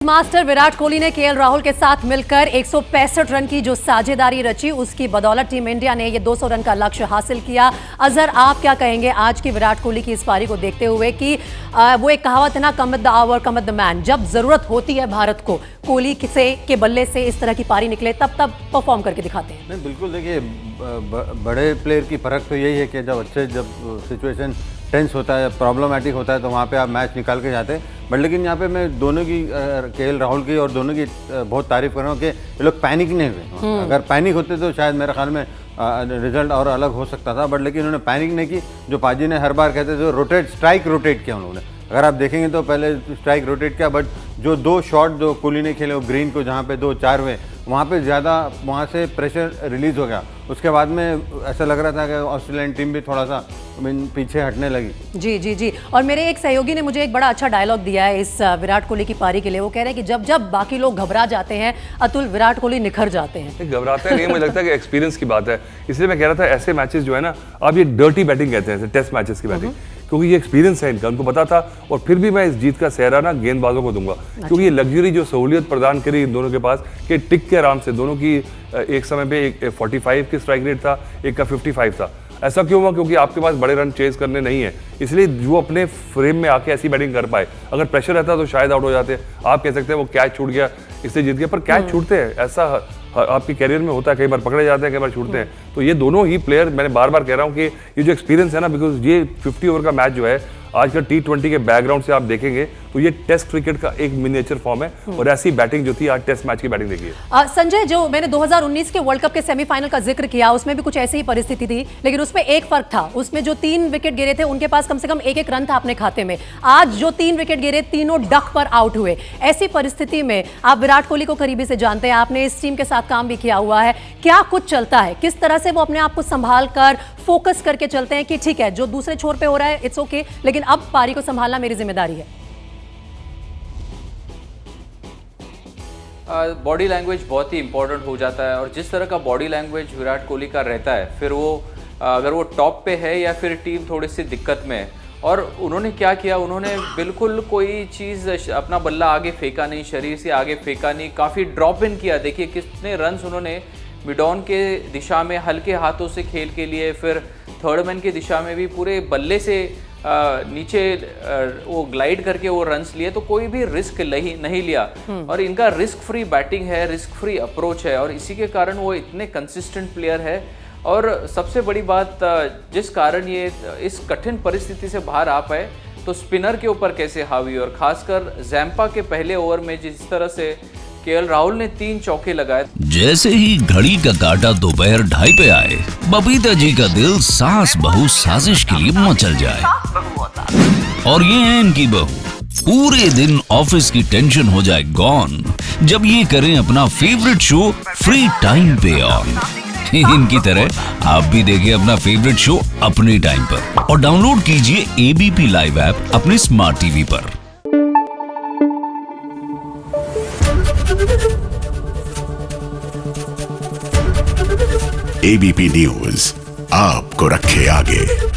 Master Virat Kohli ने KL Rahul के साथ मिलकर 165 रन की जो साझेदारी रची, उसकी बदौलत टीम इंडिया ने ये 200 रन का लक्ष्य हासिल किया। अजहर, आप क्या कहेंगे आज की विराट कोहली की इस पारी को देखते हुए कि वो एक कहावत है ना, come with the hour come with the man. जब जरूरत होती है भारत को, कोहली के बल्ले से इस तरह की पारी निकले तब परफॉर्म करके दिखाते हैं। नहीं, बिल्कुल। देखिए, बड़े प्लेयर की फर्क तो यही है कि जब सिचुएशन टेंस होता है, प्रॉब्लमैटिक होता है, तो वहाँ पे आप मैच निकाल के जाते हैं। बट लेकिन यहाँ पे मैं दोनों की, केएल राहुल की और दोनों की बहुत तारीफ कर रहा हूँ कि ये लोग पैनिक नहीं हुए। अगर पैनिक होते तो शायद मेरे ख्याल में रिजल्ट और अलग हो सकता था। बट लेकिन उन्होंने पैनिक नहीं की। जो पाजी ने हर बार कहते थे, स्ट्राइक रोटेट किया उन्होंने। अगर आप देखेंगे तो पहले स्ट्राइक रोटेट किया, बट जो दो शॉट जो कोहली ने खेले वो ग्रीन को, जहाँ पे 2-4 हुए, वहाँ पे ज़्यादा वहाँ से प्रेशर रिलीज़ हो गया। उसके बाद में ऐसा लग रहा था कि ऑस्ट्रेलियन टीम भी थोड़ा सा पीछे हटने लगी। जी। और मेरे एक सहयोगी ने मुझे एक बड़ा अच्छा डायलॉग दिया है इस विराट कोहली की पारी के लिए। वो कह रहे हैं कि जब बाकी लोग घबरा जाते हैं, अतुल, विराट कोहली निखर जाते हैं। घबराते नहीं, मुझे लगता है कि एक्सपीरियंस की बात है। इसलिए मैं कह रहा था, ऐसे मैचेस जो है ना, आप ये डर्टी बैटिंग कहते हैं, टेस्ट मैचेस की बैटिंग, क्योंकि ये एक्सपीरियंस है इनका, उनको पता था। और फिर भी मैं इस जीत का सेहरा ना गेंदबाजों को दूंगा, क्योंकि ये लग्जरी जो सहूलियत प्रदान करी इन दोनों के पास कि टिक के आराम से दोनों की एक समय पे एक 45 की स्ट्राइक रेट था, एक का 55 था। ऐसा क्यों हुआ? क्योंकि आपके पास बड़े रन चेज करने नहीं है, इसलिए वो अपने फ्रेम में आके ऐसी बैटिंग कर पाए। अगर प्रेशर रहता तो शायद आउट हो जाते। आप कह सकते हैं वो कैच छूट गया इससे जीत गया, पर कैच छूटते हैं, ऐसा आपके कैरियर में होता है। कई बार पकड़े जाते हैं, कई बार छूटते हैं। तो ये दोनों ही प्लेयर, मैंने बार बार कह रहा हूँ कि ये जो एक्सपीरियंस है ना, बिकॉज ये 50 ओवर का मैच जो है आज का T20 के बैकग्राउंड से आप देखेंगे तो ये टेस्ट क्रिकेट का एक मिनिएचर फॉर्म है। और ऐसी बैटिंग जो थी आज टेस्ट मैच की बैटिंग देखिए। संजय, जो मैंने 2019 के वर्ल्ड कप के सेमीफाइनल का जिक्र किया, उसमें भी कुछ ऐसी ही परिस्थिति थी, लेकिन उसमें एक फर्क था। उसमें जो 3 विकेट गिरे थे, उनके पास कम से कम एक रन था अपने खाते में। आज जो 3 विकेट गिरे, तीनों डक पर आउट हुए। ऐसी परिस्थिति में आप विराट कोहली को करीबी से जानते हैं, आपने इस टीम के साथ काम भी किया हुआ है, क्या कुछ चलता है, किस तरह से वो अपने आप को संभाल कर फोकस करके चलते हैं कि ठीक है, जो दूसरे छोर पे हो रहा है इट्स ओके, लेकिन अब पारी को संभालना मेरी जिम्मेदारी है? बॉडी लैंग्वेज बहुत ही इंपॉर्टेंट हो जाता है। और जिस तरह का बॉडी लैंग्वेज विराट कोहली का रहता है, फिर वो अगर वो टॉप पे है या फिर टीम थोड़ी सी दिक्कत में है। और उन्होंने क्या किया, उन्होंने बिल्कुल कोई चीज़, अपना बल्ला आगे फेंका नहीं, शरीर से आगे फेंका नहीं, काफ़ी ड्रॉप इन किया। देखिए कितने रन्स उन्होंने मिडॉन के दिशा में हल्के हाथों से खेल के लिए, फिर थर्ड मैन की दिशा में भी पूरे बल्ले से नीचे वो ग्लाइड करके वो रन्स लिए। तो कोई भी रिस्क नहीं लिया। और इनका रिस्क फ्री बैटिंग है, रिस्क फ्री अप्रोच है, और इसी के कारण वो इतने कंसिस्टेंट प्लेयर है। और सबसे बड़ी बात, जिस कारण ये इस कठिन परिस्थिति से बाहर आ पाए, तो स्पिनर के ऊपर कैसे हावी, और खासकर जैम्पा के पहले ओवर में जिस तरह से केएल राहुल ने 3 चौके लगाए। जैसे ही घड़ी का काटा दोपहर 2:30 पे आए, बबीता जी का दिल सास बहू साजिश के लिए मचल जाए। और ये है इनकी बहू, पूरे दिन ऑफिस की टेंशन हो जाए गॉन जब ये करें अपना फेवरेट शो फ्री टाइम पे ऑन। इनकी तरह आप भी देखिए अपना फेवरेट शो अपने टाइम पर, और डाउनलोड कीजिए ABP लाइव ऐप अपने स्मार्ट टीवी पर। ABP न्यूज आपको रखे आगे।